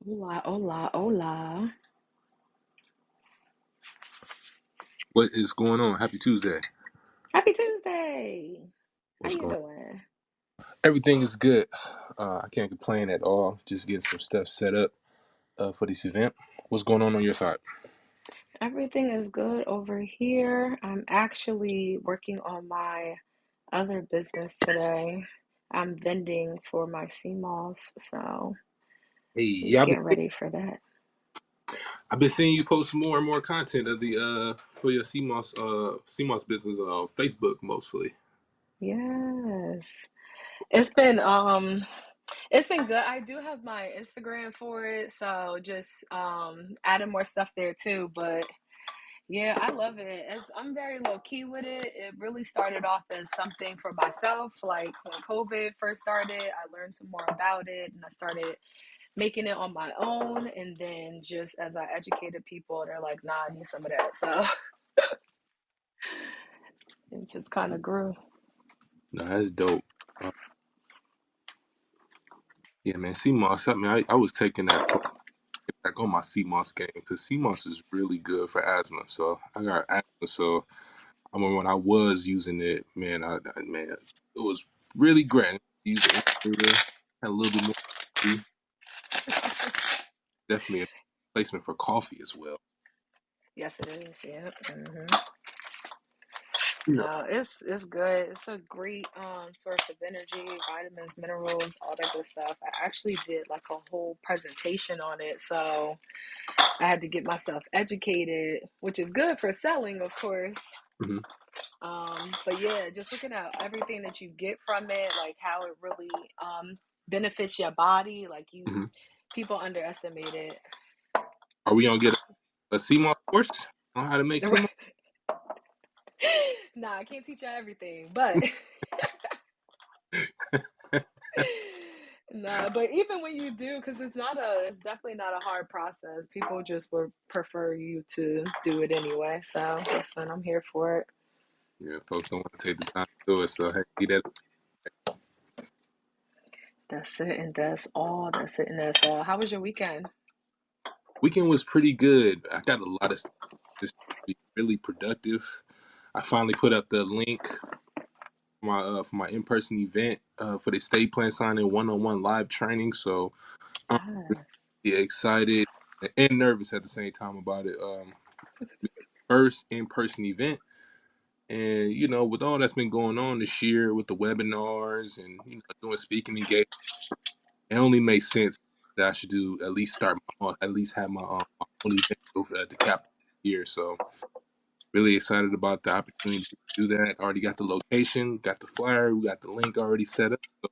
Hola, hola, hola. What is going on? Happy Tuesday. Happy Tuesday. How What's you going doing? Everything is good. I can't complain at all. Just getting some stuff set up for this event. What's going on your side? Everything is good over here. I'm actually working on my other business today. I'm vending for my CMOS, so Hey, just yeah, getting ready for that. I've been seeing you post more and more content of the for your CMOS business on Facebook mostly. Yes. It's been good. I do have my Instagram for it, so just adding more stuff there too, but yeah, I love it. I'm very low key with it. It really started off as something for myself. Like when COVID first started, I learned some more about it and I started making it on my own. And then just as I educated people, they're like, nah, I need some of that. So it just kind of grew. No, that's dope. Uh, yeah, man, CMOS. I mean, I was taking that for back on my CMOS game because CMOS is really good for asthma. So I got asthma, so I mean, when I was using it, man, it was really great. Use the inhaler, had a little bit more. Definitely a placement for coffee as well. Yes, it is. Yeah. Yeah. No, it's good. It's a great source of energy, vitamins, minerals, all that good stuff. I actually did like a whole presentation on it, so I had to get myself educated, which is good for selling, of course. Hmm. But yeah, just looking at everything that you get from it, like how it really benefits your body. Like Hmm. people underestimate it. Are we gonna get a CMOS course on how to make CMOS? Nah, I can't teach you everything, but nah. But even when you do, because it's definitely not a hard process. People just would prefer you to do it anyway. So listen, I'm here for it. Yeah, folks don't want to take the time to do it, so hey, get that. That's it, and that's all. That's it, and that's all. How was your weekend? Weekend was pretty good. I got a lot of stuff. Just be really productive. I finally put up the link for my in person event for the estate plan signing 1-on-1 live training. So I'm Yes. really excited and nervous at the same time about it. First in person event. And with all that's been going on this year with the webinars and doing speaking engagements, it only makes sense that I should do at least have my own event to cap the year. So really excited about the opportunity to do that. Already got the location, got the flyer, we got the link already set up. So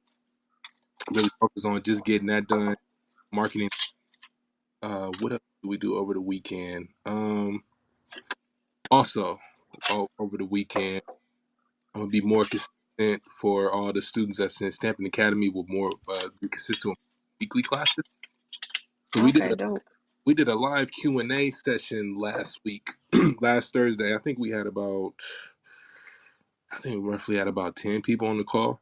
really focus on just getting that done. Marketing. What else do we do over the weekend? Also, over the weekend, I'm gonna be more consistent for all the students that's in Stampin Academy with more be consistent with weekly classes. So Okay, dope. we did a live Q&A session last week, last Thursday. I think roughly had about 10 people on the call.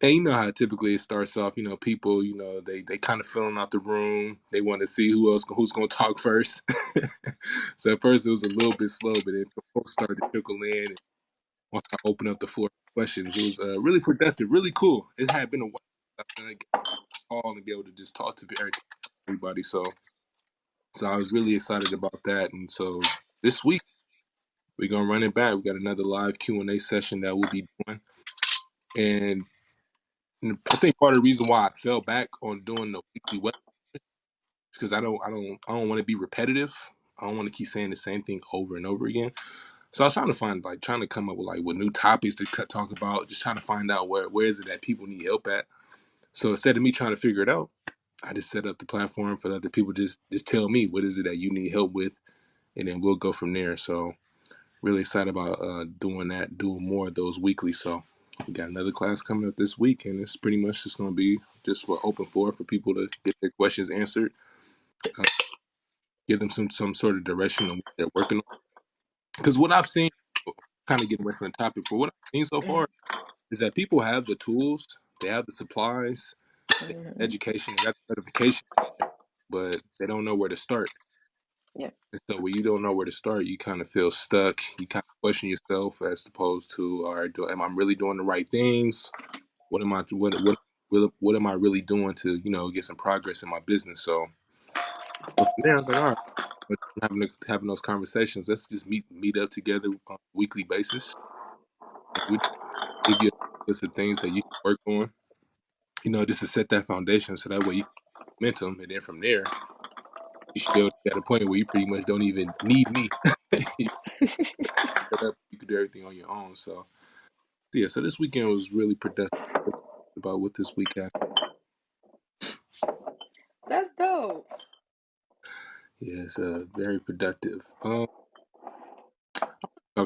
And you know how typically it starts off, people, they kind of filling out the room. They want to see who's going to talk first. So at first it was a little bit slow, but then folks started to trickle in. And once I opened up the floor for questions, it was really productive, really cool. It had been a while since I've done a call and be able to just talk to everybody. So I was really excited about that. And so this week we're gonna run it back. We got another live Q&A session that we'll be doing. And I think part of the reason why I fell back on doing the weekly web because I don't want to be repetitive. I don't want to keep saying the same thing over and over again. So I was trying to come up with with new topics to talk about, just trying to find out where is it that people need help at. So instead of me trying to figure it out, I just set up the platform for other people just tell me what is it that you need help with, and then we'll go from there. So really excited about doing more of those weekly. So we got another class coming up this week, and it's pretty much just going to be just for open floor for people to get their questions answered, uh, give them some sort of direction on what they're working on. Because what I've seen, kind of getting away from the topic, for what I've seen so Mm-hmm. far is that people have the tools, they have the supplies, they have Mm-hmm. education, they got the certification. but they don't know where to start. Yeah. And so when you don't know where to start, you kind of feel stuck. You kind of question yourself as opposed to, all right, am I really doing the right things? What am I really doing to get some progress in my business? So from there, I was like, all right, but having those conversations. Let's just meet up together on a weekly basis, and we give you a list of things that you can work on. Just to set that foundation, so that way you can momentum, and then from there, you should be able to get at a point where you pretty much don't even need me. You set up, you can do everything on your own. So yeah, so this weekend was really productive about what this week had. That's dope. Yeah, it's very productive. Talk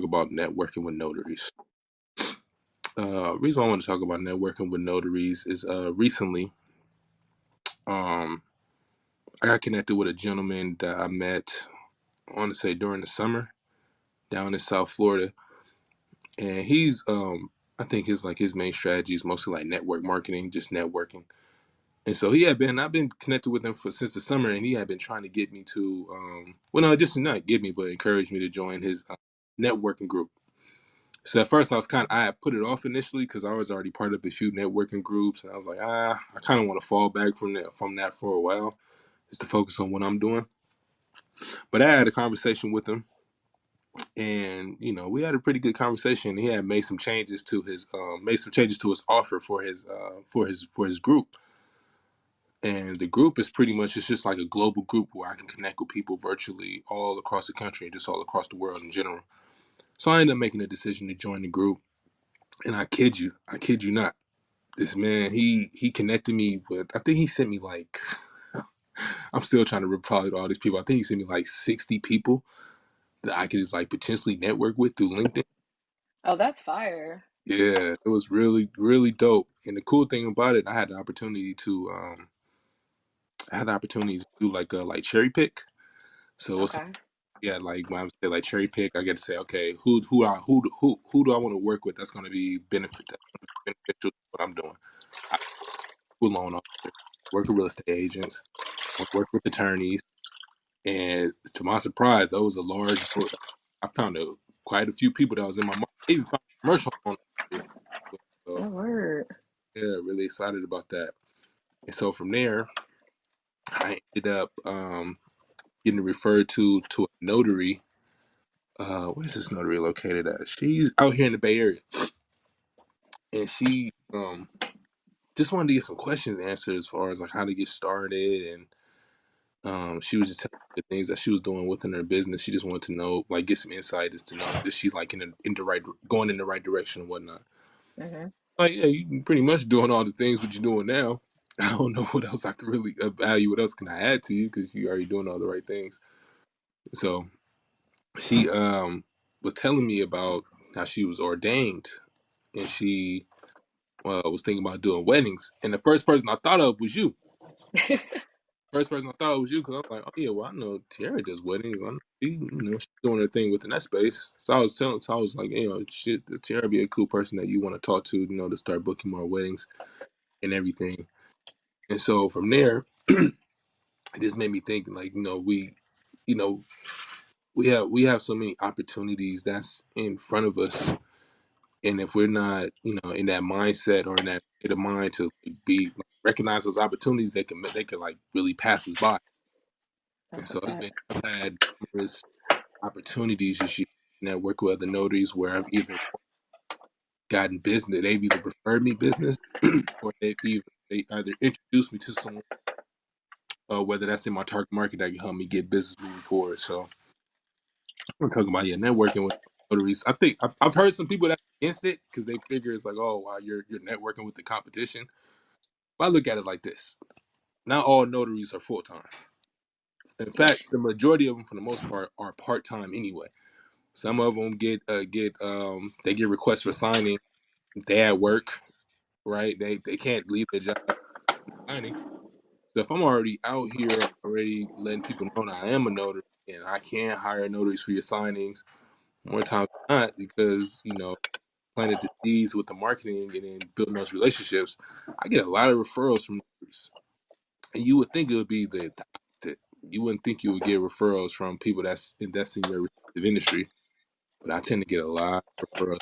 about networking with notaries. Reason I want to talk about networking with notaries is recently, um, I got connected with a gentleman that I met, I want to say during the summer down in South Florida, and I think his main strategy is mostly like network marketing, just networking. And so I've been connected with him since the summer, and he had been trying to get me to, well, no, just not get me, but encourage me to join his networking group. So at first I had put it off initially because I was already part of a few networking groups, and I was like, I kind of want to fall back from that for a while, just to focus on what I'm doing. But I had a conversation with him, and we had a pretty good conversation. He had made some changes to his offer for his group, and the group is pretty much, it's just like a global group where I can connect with people virtually all across the country and just all across the world in general. So I ended up making a decision to join the group, and I kid you not, this man, he connected me with, I think he sent me like I'm still trying to reply to all these people. I think he sent me like 60 people that I could just like potentially network with through LinkedIn. Oh, that's fire. Yeah, it was really, really dope. And the cool thing about it, I had the opportunity to do like cherry pick. So it's, Okay. yeah, like when I say like cherry pick, I get to say, okay, who do I want to work with that's going to be beneficial to what I'm doing. I do loan officers, work with real estate agents, I work with attorneys, and to my surprise, that was a large group. I found quite a few people that was in my market. I even found a commercial loan officer. So Oh, word. yeah, really excited about that. And so from there, I ended up getting referred to a notary. Where's this notary located at? She's out here in the Bay Area, and she just wanted to get some questions answered as far as like how to get started, and she was just telling me the things that she was doing within her business. She just wanted to know, like, get some insight as to know that she's like in the right, going in the right direction and whatnot. Hmm. Like, yeah, you can pretty much doing all the things what you're doing now. I don't know what else I can really value. What else can I add to you? Because you already doing all the right things. So she was telling me about how she was ordained, and she was thinking about doing weddings. And the first person I thought of was you. First person I thought it was you, because I was like, oh yeah, well I know Tiara does weddings. I know she's doing her thing within that space. So I was like, shit, Tiara be a cool person that you want to talk to, to start booking more weddings and everything. And so from there, it just made me think, like, you know, we have so many opportunities that's in front of us, and if we're not, in that mindset or in that state of mind to be recognize those opportunities, they can like really pass us by. And That's a so fact. I've had numerous opportunities this year to network with other notaries where I've either gotten business, they've either referred me business, or they either introduced me to someone, whether that's in my target market that can help me get business moving forward. So I'm talking about, yeah, networking with notaries. I think I've heard some people that are against it because they figure it's like, oh wow, you're networking with the competition. But I look at it like this: not all notaries are full time. In Yep. fact, the majority of them, for the most part, are part time anyway. Some of them they get requests for signing. They at work, right? They can't leave their job signing. So if I'm already out here already letting people know that I am a notary and I can hire notaries for your signings more times than not, because planted the seeds with the marketing and then building those relationships, I get a lot of referrals from notaries. And you would think it would be the you wouldn't think you would get referrals from people that's in your respective industry, but I tend to get a lot of referrals.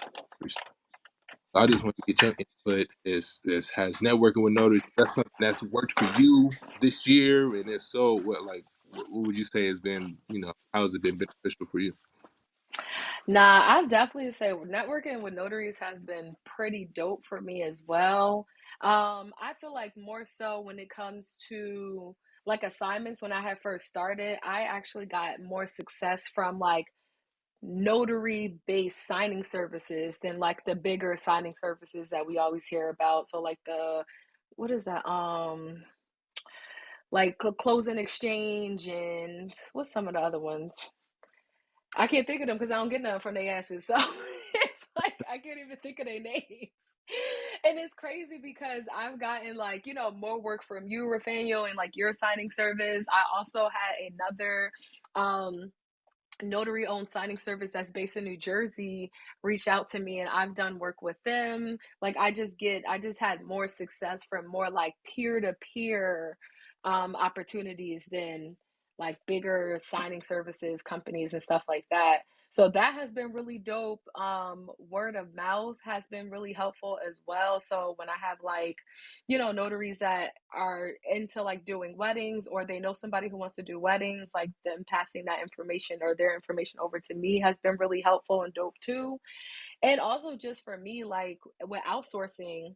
I just want to get your input. Is has networking with notaries, that's something that's worked for you this year, and if so, what would you say has been, how has it been beneficial for you? Nah, I definitely say networking with notaries has been pretty dope for me as well. I feel like more so when it comes to like assignments when I had first started, I actually got more success from like notary based signing services than like the bigger signing services that we always hear about. So like the what is that? Like closing exchange and what's some of the other ones? I can't think of them because I don't get none from their asses. So it's like I can't even think of their names. And it's crazy because I've gotten like, more work from you, Rafael, and like your signing service. I also had another um notary owned signing service that's based in New Jersey reach out to me and I've done work with them. Like I just had more success from more like peer to peer opportunities than like bigger signing services companies and stuff like that. So that has been really dope. Word of mouth has been really helpful as well. So when I have like, notaries that are into like doing weddings or they know somebody who wants to do weddings, like them passing that information or their information over to me has been really helpful and dope too. And also just for me, like with outsourcing,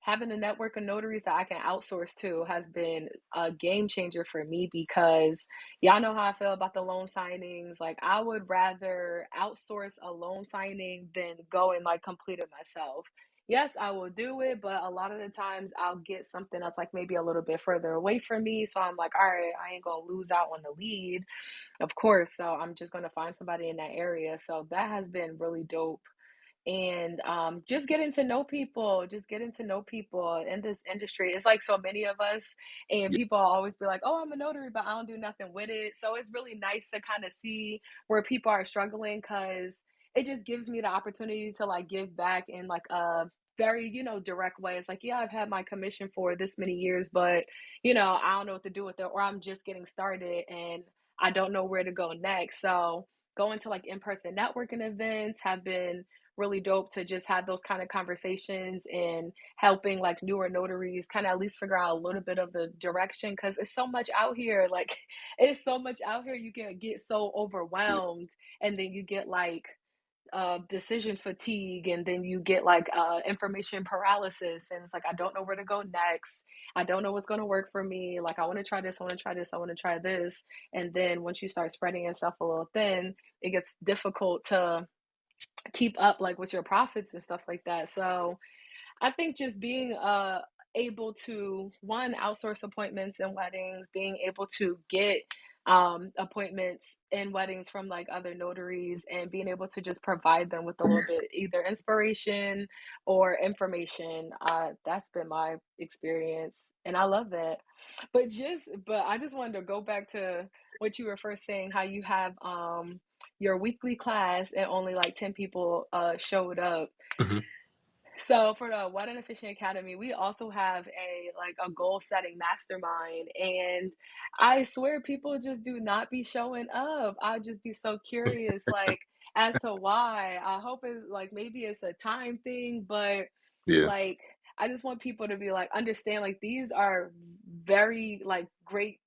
having a network of notaries that I can outsource to has been a game changer for me because y'all know how I feel about the loan signings. Like I would rather outsource a loan signing than go and like complete it myself. Yes, I will do it, but a lot of the times I'll get something that's like maybe a little bit further away from me. So I'm like, all right, I ain't gonna lose out on the lead, of course. So I'm just gonna find somebody in that area. So that has been really dope and just getting to know people, just getting to know people in this industry. It's like so many of us, and Yeah, people always be like, "Oh, I'm a notary, but I don't do nothing with it." So it's really nice to kind of see where people are struggling because it just gives me the opportunity to like give back in like a very direct way. It's like, yeah, I've had my commission for this many years, but I don't know what to do with it, or I'm just getting started and I don't know where to go next. So going to like in-person networking events have been really dope to just have those kind of conversations and helping like newer notaries kind of at least figure out a little bit of the direction because it's so much out here. Like it's so much out here, you can get so yeah, overwhelmed and then you get like decision fatigue and then you get like information paralysis and it's like I don't know where to go next. I don't know what's going to work for me. Like I want to try this, I want to try this, I want to try this. And then once you start spreading yourself a little thin, it gets difficult to keep up like with your profits and stuff like that. So I think just being able to one outsource appointments and weddings, being able to get appointments in weddings from like other notaries and being able to just provide them with a little bit either inspiration or information. That's been my experience and I love that. But I just wanted to go back to what you were first saying, how you have your weekly class and only like 10 people showed up. hmm So for the Wedding Officiant Academy, we also have a goal setting mastermind, and I swear people just do not be showing up. I'll just be so curious, like as to why. I hope it's like maybe it's a time thing, but yeah, like I just want people to be like understand like these are very like great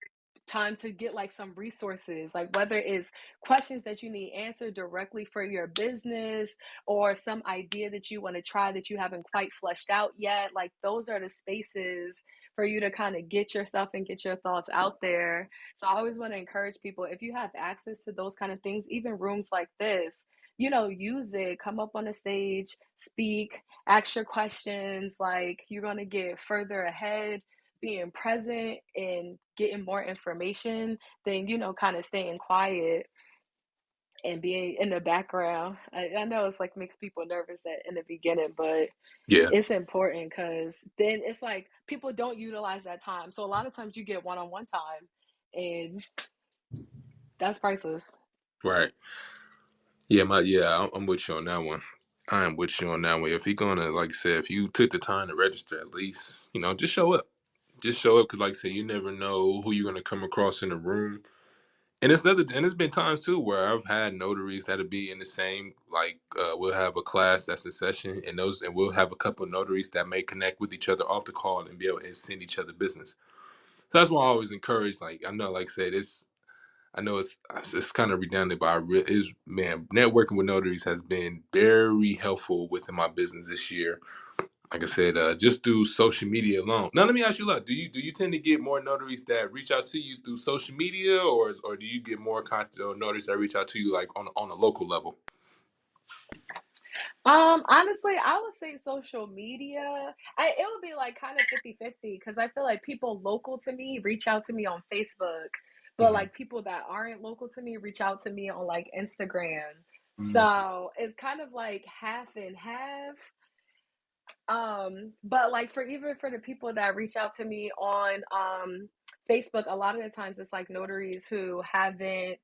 time to get like some resources, like whether it's questions that you need answered directly for your business or some idea that you want to try that you haven't quite fleshed out yet. Like those are the spaces for you to kind of get yourself and get your thoughts out there. So I always want to encourage people, if you have access to those kind of things, even rooms like this, use it, come up on the stage, speak, ask your questions. Like you're going to get further ahead being present and getting more information than kind of staying quiet and being in the background. I know it's like makes people nervous in the beginning, but yeah, it's important because then it's like people don't utilize that time. So a lot of times you get one-on-one time and that's priceless. right. I'm with you on that one. I am with you on that one. If you're gonna, like I said, if you took the time to register, at least just show up. Just show up because, like I said, you never know who you're gonna come across in the room. And it's been times too where I've had notaries that'll be in the same like we'll have a class that's in session, and we'll have a couple of notaries that may connect with each other off the call and be able to send each other business. So that's why I always encourage. Like I know, like I said, I know it's kind of redundant, but is man, networking with notaries has been very helpful within my business this year. Like I said, just through social media alone. Now, let me ask you, look, do you tend to get more notaries that reach out to you through social media, or do you get more content or notaries that reach out to you like on a local level? Honestly, I would say social media. It would be like kind of 50-50 because I feel like people local to me reach out to me on Facebook, but Hmm. like people that aren't local to me reach out to me on like Instagram. Mm. So it's kind of like half and half. But like for even for the people that reach out to me on Facebook, a lot of the times it's like notaries who haven't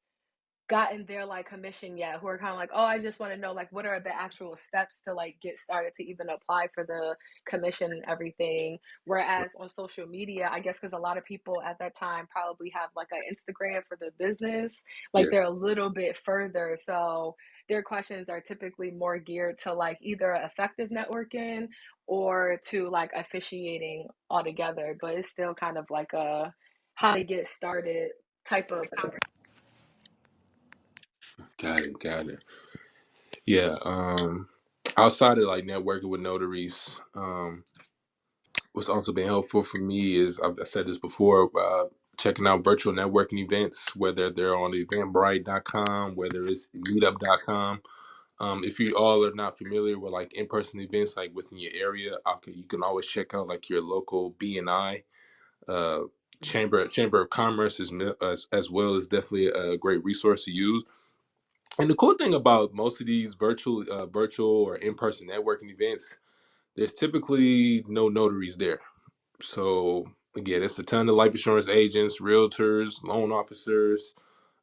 gotten their like commission yet, who are kind of like, oh, I just want to know like what are the actual steps to like get started to even apply for the commission and everything. Whereas on social media, I guess because a lot of people at that time probably have like an Instagram for the business, like Yeah, they're a little bit further. So their questions are typically more geared to like either effective networking or to like officiating altogether. But it's still kind of like a how to get started type of conversation. got it, got it. Yeah, outside of like networking with notaries, what's also been helpful for me is I said this before, checking out virtual networking events, whether they're on Eventbrite.com, whether it's Meetup.com. If you all are not familiar with like in-person events like within your area, you can always check out like your local BNI uh, chamber of commerce as well as definitely a great resource to use. And the cool thing about most of these virtual or in-person networking events, there's typically no notaries there. So again, it's a ton of life insurance agents, realtors, loan officers,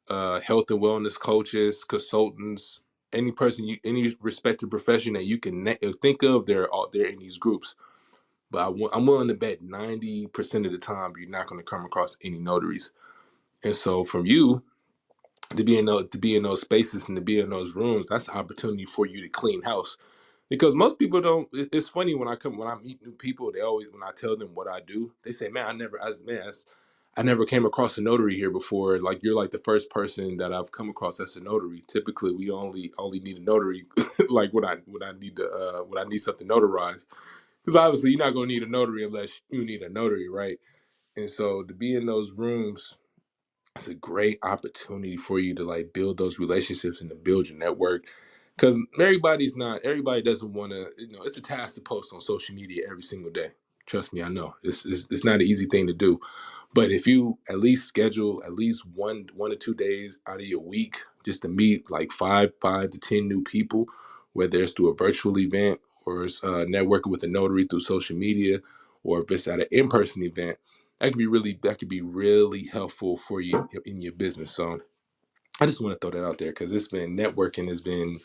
health and wellness coaches, consultants, any respected profession that you can think of, they're in these groups. But I'm willing to bet 90% of the time you're not going to come across any notaries. And so from you to be in those spaces and to be in those rooms, that's an opportunity for you to clean house. Because most people don't. It's funny when I meet new people, they always when I tell them what I do, they say, "Man, I never came across a notary here before. Like you're like the first person that I've come across as a notary. Typically, we only need a notary like when I need something notarized. Because obviously, you're not gonna need a notary unless you need a notary, right? And so to be in those rooms, it's a great opportunity for you to like build those relationships and to build your network because everybody doesn't want to, it's a task to post on social media every single day. Trust me, I know it's not an easy thing to do, but if you at least schedule at least 1 or 2 days out of your week just to meet like five to 10 new people, whether it's through a virtual event or it's networking with a notary through social media, or if it's at an in-person event, that could be really helpful for you in your business. So I just want to throw that out there because it's been networking has been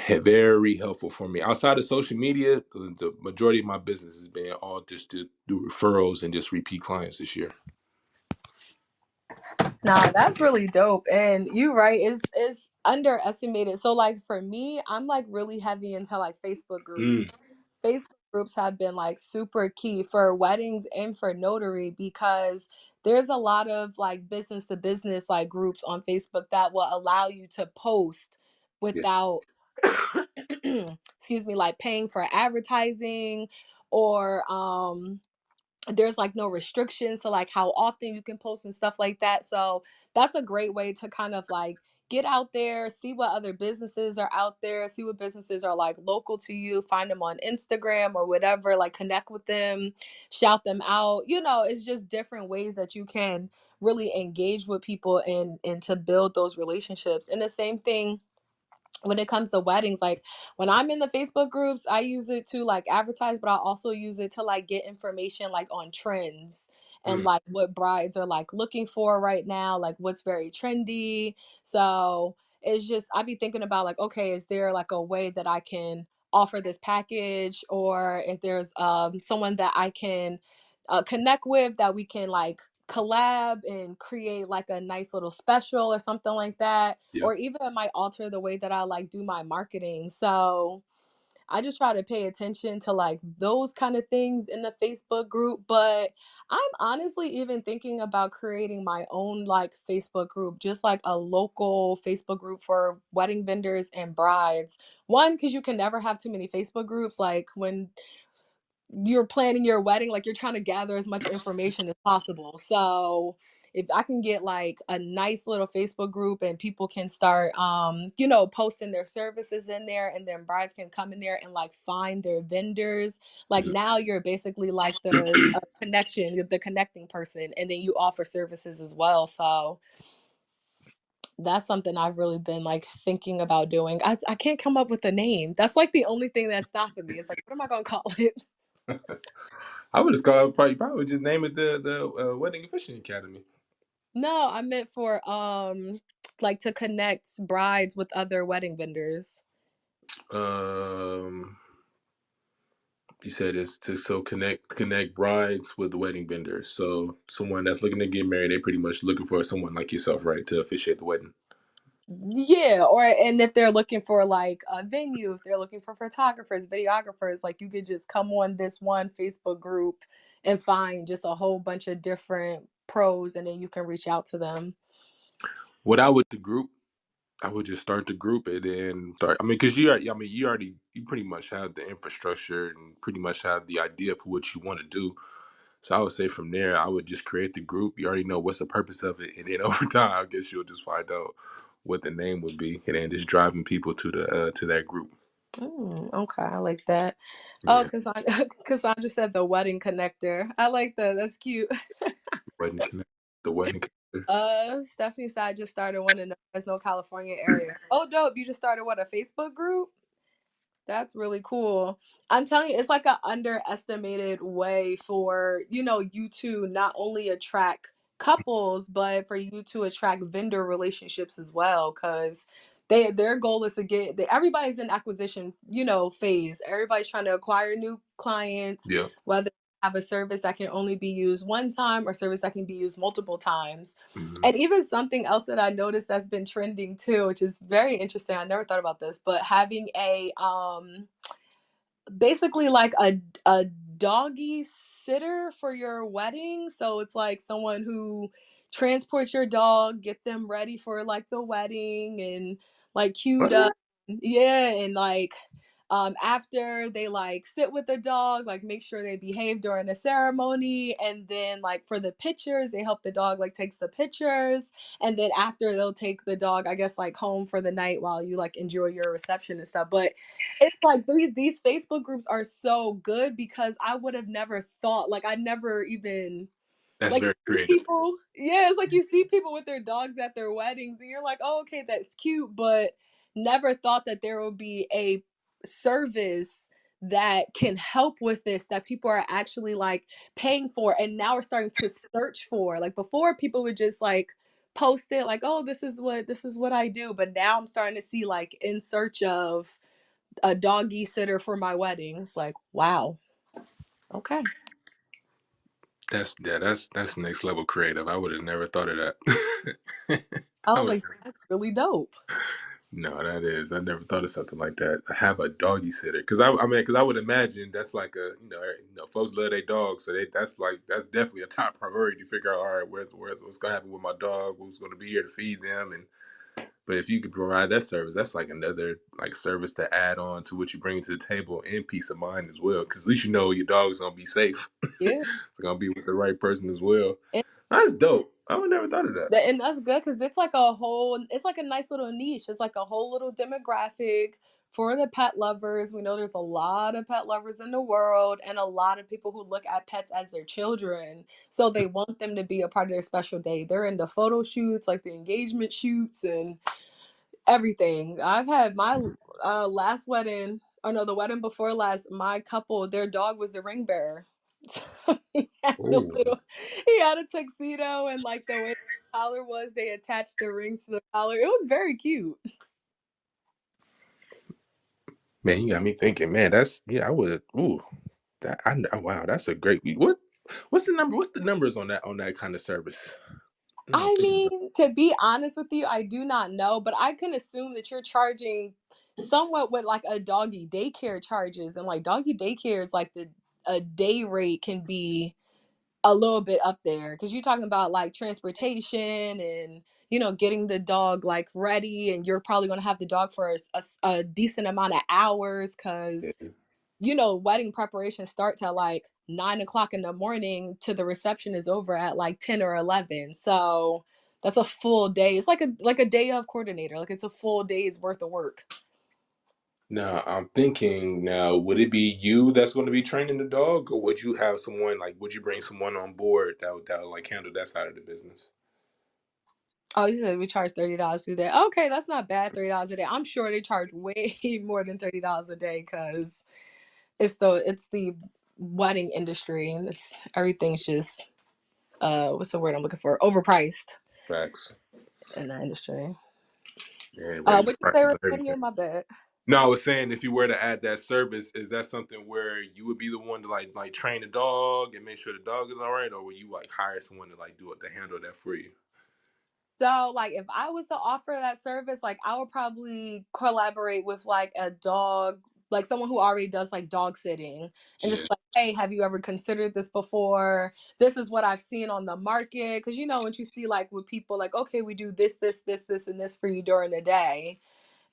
very helpful for me. Outside of social media, the majority of my business has been all just to do referrals and just repeat clients this year. Nah, that's really dope. And you right, it's underestimated. So like for me, I'm like really heavy into like Facebook Mm, groups. Facebook groups have been like super key for weddings and for notary because there's a lot of like business to business like groups on Facebook that will allow you to post yeah, without excuse me, like paying for advertising or there's like no restrictions to like how often you can post and stuff like that. So that's a great way to kind of like get out there, see what other businesses are out there, see what businesses are like local to you, find them on Instagram or whatever, like connect with them, shout them out. It's just different ways that you can really engage with people and to build those relationships. And the same thing when it comes to weddings, like when I'm in the Facebook groups, I use it to like advertise, but I also use it to like get information like on trends and mm, like what brides are like looking for right now, like what's very trendy. So it's just I be thinking about like, okay, is there like a way that I can offer this package, or if there's someone that I can connect with that we can like collab and create like a nice little special or something like that. Yeah. Or even it might alter the way that I like do my marketing. So I just try to pay attention to like those kind of things in the Facebook group. But I'm honestly even thinking about creating my own like Facebook group, just like a local Facebook group for wedding vendors and brides. One, because you can never have too many Facebook groups. Like when you're planning your wedding, like you're trying to gather as much information as possible. So if I can get like a nice little Facebook group and people can start posting their services in there, and then brides can come in there and like find their vendors, like now you're basically like the connection, the connecting person, and then you offer services as well. So that's something I've really been like thinking about doing. I can't come up with a name. That's like the only thing that's stopping me. It's like, what am I gonna call it? I would just call it, probably just name it the Wedding Officiant Academy. No, I meant for like to connect brides with other wedding vendors. Um, you said it's to connect brides with the wedding vendors. So someone that's looking to get married, they pretty much looking for someone like yourself, right, to officiate the wedding. Yeah, or and if they're looking for like a venue, if they're looking for photographers, videographers, like you could just come on this one Facebook group and find just a whole bunch of different pros, and then you can reach out to them. What I would the group, I would just start the group and then start. I mean, because you pretty much have the infrastructure and pretty much have the idea for what you want to do. So I would say from there, I would just create the group. You already know what's the purpose of it, and then over time, I guess you'll just find out what the name would be, and then just driving people to that group. Okay, I like that. Oh, Yeah, Cassandra said the wedding connector. I like that. That's cute. wedding connect, the wedding connector. Stephanie said I just started one in the Fresno, California area. Oh, dope. You just started what, a Facebook group? That's really cool. I'm telling you, it's like an underestimated way for, you to not only attract couples, but for you to attract vendor relationships as well. Cause their goal is to everybody's in acquisition, phase. Everybody's trying to acquire new clients, Yeah. whether have a service that can only be used one time or service that can be used multiple times. Hmm. And even something else that I noticed that's been trending too, which is very interesting. I never thought about this, but having a basically like a doggy sitter for your wedding. So it's like someone who transports your dog, get them ready for like the wedding and like queued up. What? Yeah, and like after they like sit with the dog, like make sure they behave during the ceremony, and then like for the pictures they help the dog like take some pictures, and then after they'll take the dog, I guess, like home for the night while you like enjoy your reception and stuff. But it's like these Facebook groups are so good because I would have never thought, like I never even That's like very you see creative. people, yeah, it's like you see people with their dogs at their weddings and you're like, oh, okay, that's cute, but never thought that there would be a service that can help with this, that people are actually like paying for and now we're starting to search for. Like before people would just like post it like, oh, this is what I do, but now I'm starting to see like in search of a doggy sitter for my wedding. It's like, wow, okay. That's next level creative. I would have never thought of that. I I was would. like, that's really dope. No, that is. I never thought of something like that. Have a doggy sitter, because I mean, because I would imagine that's like folks love their dogs, so that's definitely a top priority to figure out. All right, what's gonna happen with my dog? Who's gonna be here to feed them? And but if you could provide that service, that's like another like service to add on to what you bring to the table, and peace of mind as well. Because at least you know your dog's gonna be safe. Yeah. It's gonna be with the right person as well. And, That's dope. I would never thought of that. and that's good because it's like a nice little niche. It's like a whole little demographic for the pet lovers. We know there's a lot of pet lovers in the world and a lot of people who look at pets as their children. So they want them to be a part of their special day. They're into photo shoots, like the engagement shoots and everything. I've had my last wedding, oh no, the wedding before last, my couple, their dog was the ring bearer. So Oh he had a tuxedo, and like the way the collar was, they attached the rings to the collar. It was very cute. man, you got me thinking. Man, that's yeah. I would. Ooh, wow, that's a great. What? What's the number? What's the numbers on that kind of service? I'm I thinking about. mean, to be honest with you, I do not know, but I can assume that you're charging somewhat with like a doggy daycare charges, and like doggy daycare is like the a day rate can be a little bit up there because you're talking about like transportation and getting the dog like ready, and you're probably going to have the dog for a decent amount of hours because Yeah. wedding preparations starts at like 9 o'clock in the morning to the reception is over at like 10 or 11. So that's a full day. It's like a day of coordinator. Like it's a full day's worth of work. Now I'm thinking. Now, would it be you that's going to be training the dog, or would you have someone like? Would you bring someone on board that would like handle that side of the business? Oh, you said we charge $30 a day. Okay, that's not bad. $30 a day. I'm sure they charge way more than $30 a day because it's the wedding industry, and it's everything's just what's the word I'm looking for? Overpriced Facts. in that industry. Yeah, raise the What you say, prices of Rainy? everything. My bad. No, I was saying if you were to add that service, is that something where you would be the one to like train the dog and make sure the dog is all right, or would you like hire someone to like do it to handle that for you? So, like, if I was to offer that service, like, I would probably collaborate with like a dog, like someone who already does like dog sitting, and just Yeah, like, hey, have you ever considered this before? This is what I've seen on the market. Because what you see like with people, like, okay, we do this, and this for you during the day.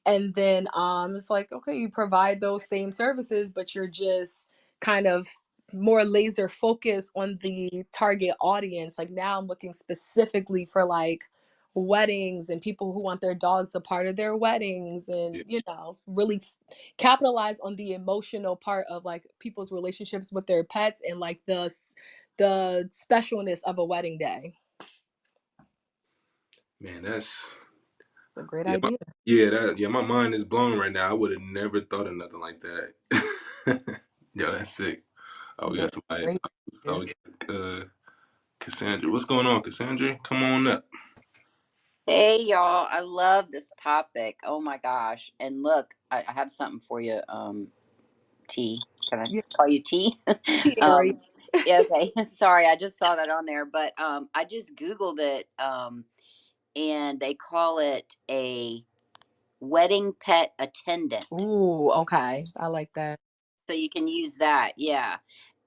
And then it's like, okay, you provide those same services, but you're just kind of more laser focused on the target audience. Like now I'm looking specifically for like weddings and people who want their dogs a part of their weddings, yeah. and really capitalize on the emotional part of like people's relationships with their pets, and like the specialness of a wedding day. Man, that's It's a great yeah, idea. my mind is blown right now. I would have never thought of nothing like that. Yeah, that's sick. Oh, we It's a got somebody. great Oh, idea. we got, Cassandra. What's going on, Cassandra? Come on up. Hey y'all, I love this topic. Oh my gosh. And look, I have something for you, T. Can I Yeah, call you T? Area. Yeah, okay. Sorry, I just saw that on there, but I just Googled it, and they call it a wedding pet attendant. Ooh, okay. I like that. So you can use that, yeah.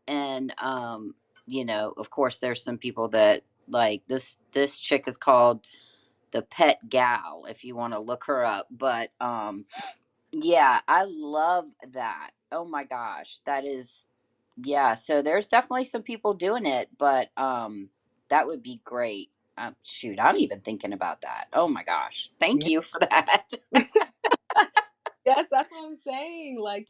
And of course there's some people that like this chick is called the pet gal if you want to look her up, but yeah, I love that. Oh my gosh, that is, yeah, so there's definitely some people doing it, but that would be great. Shoot, I'm even thinking about that. Oh my gosh, thank Yeah. you for that. Yes, that's what I'm saying. Like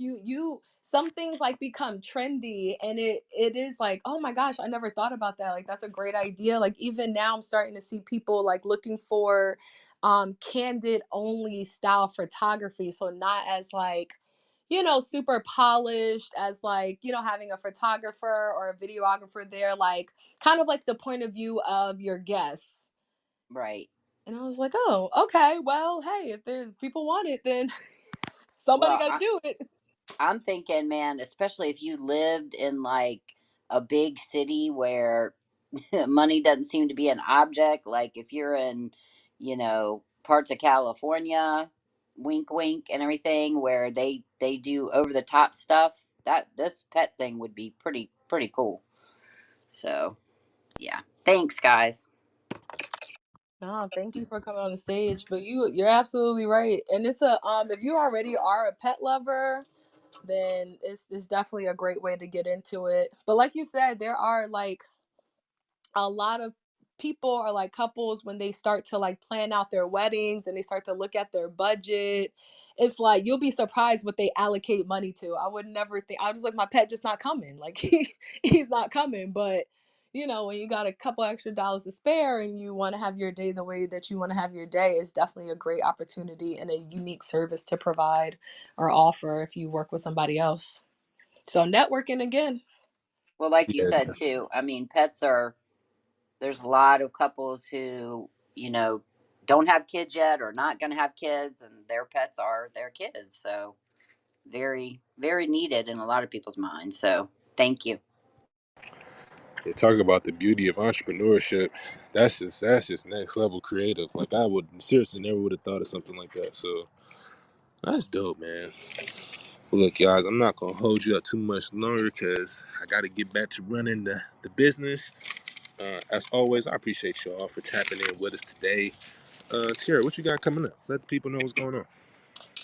some things like become trendy, and it is like, oh my gosh, I never thought about that. Like that's a great idea. Like even now I'm starting to see people like looking for candid only style photography. So not as like, super polished as like, having a photographer or a videographer there, like kind of like the point of view of your guests. Right. And I was like, oh, okay, well, hey, if there's people want it, then somebody Well, got to do it. I'm thinking, man, especially if you lived in like a big city where money doesn't seem to be an object, like if you're in, parts of California, wink wink and everything where they do over the top stuff, that this pet thing would be pretty cool. So, yeah. Thanks, guys. No, thank you for coming on the stage. But you're absolutely right. And it's a if you already are a pet lover, then it's definitely a great way to get into it. But like you said, there are like a lot of people or like couples when they start to like plan out their weddings and they start to look at their budget, it's like you'll be surprised what they allocate money to. I would never think. I was like, my pet just not coming. Like he's not coming. But when you got a couple extra dollars to spare and you want to have your day the way that you want to have your day, it's definitely a great opportunity and a unique service to provide or offer if you work with somebody else. So networking again. Well, like you said Yeah, too, I mean, pets are, there's a lot of couples who, don't have kids yet or not going to have kids, and their pets are their kids. So, very, very needed in a lot of people's minds. So, thank you. They talk about the beauty of entrepreneurship. That's just next level creative. Like I would seriously never would have thought of something like that. So that's dope, man. Well, look, guys, I'm not gonna hold you up too much longer because I got to get back to running the business. As always, I appreciate y'all for tapping in with us today. Tara, what you got coming up? Let the people know what's going on.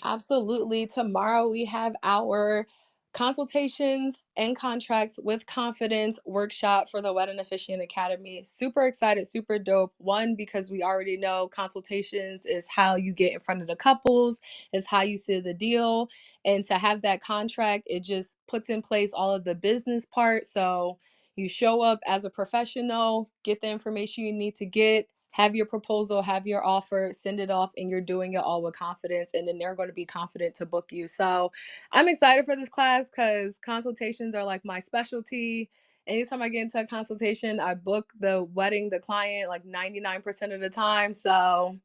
Absolutely. Tomorrow we have our consultations and contracts with confidence workshop for the Wedding Officiant Academy. Super excited, super dope. One, because we already know consultations is how you get in front of the couples, is how you seal the deal. And to have that contract, it just puts in place all of the business part. So you show up as a professional, get the information you need to get, have your proposal, have your offer, send it off, and you're doing it all with confidence. And then they're going to be confident to book you. So I'm excited for this class because consultations are like my specialty. Anytime I get into a consultation, I book the wedding, the client like 99% of the time. So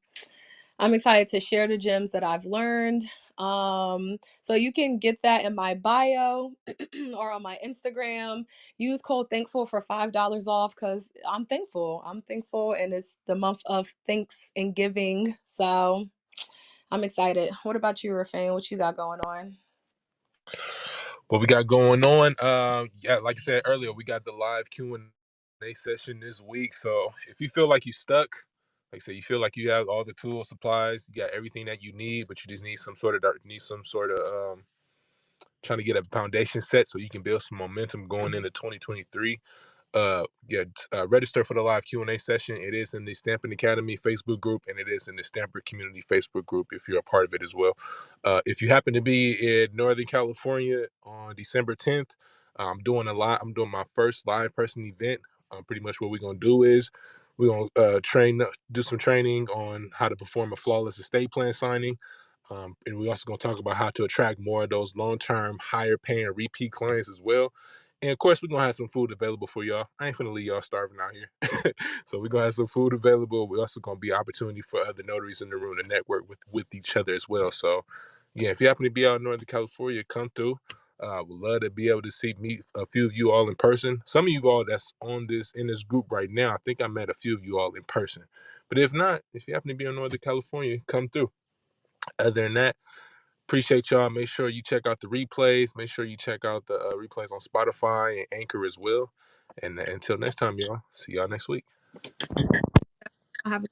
I'm excited to share the gems that I've learned. So you can get that in my bio or on my Instagram. Use code thankful for $5 off because I'm thankful. I'm thankful, and it's the month of thanks and giving. So I'm excited. What about you, Rafane? What you got going on? What we got going on? Yeah, like I said earlier, we got the live Q&A session this week. So if you feel like you stuck, like I said, you feel like you have all the tools, supplies, you got everything that you need, but you just need some sort of trying to get a foundation set so you can build some momentum going into 2023. Register for the live Q&A session. It is in the Stampin Academy Facebook group, and it is in the Stamper Community Facebook group if you're a part of it as well. If you happen to be in Northern California on December 10th, I'm doing my first live person event. Pretty much what we're gonna do is we're gonna do some training on how to perform a flawless estate plan signing. And we're also going to talk about how to attract more of those long-term, higher-paying repeat clients as well. And of course, we're going to have some food available for y'all. I ain't finna leave y'all starving out here. So we're going to have some food available. We're also going to be an opportunity for other notaries in the room to network with each other as well. So, yeah, if you happen to be out in Northern California, come through. Would love to be able to meet a few of you all in person. Some of you all that's in this group right now, I think I met a few of you all in person. But if not, if you happen to be in Northern California, come through. Other than that, appreciate y'all. Make sure you check out the replays. Make sure you check out the replays on Spotify and Anchor as well. And until next time, y'all. See y'all next week. Have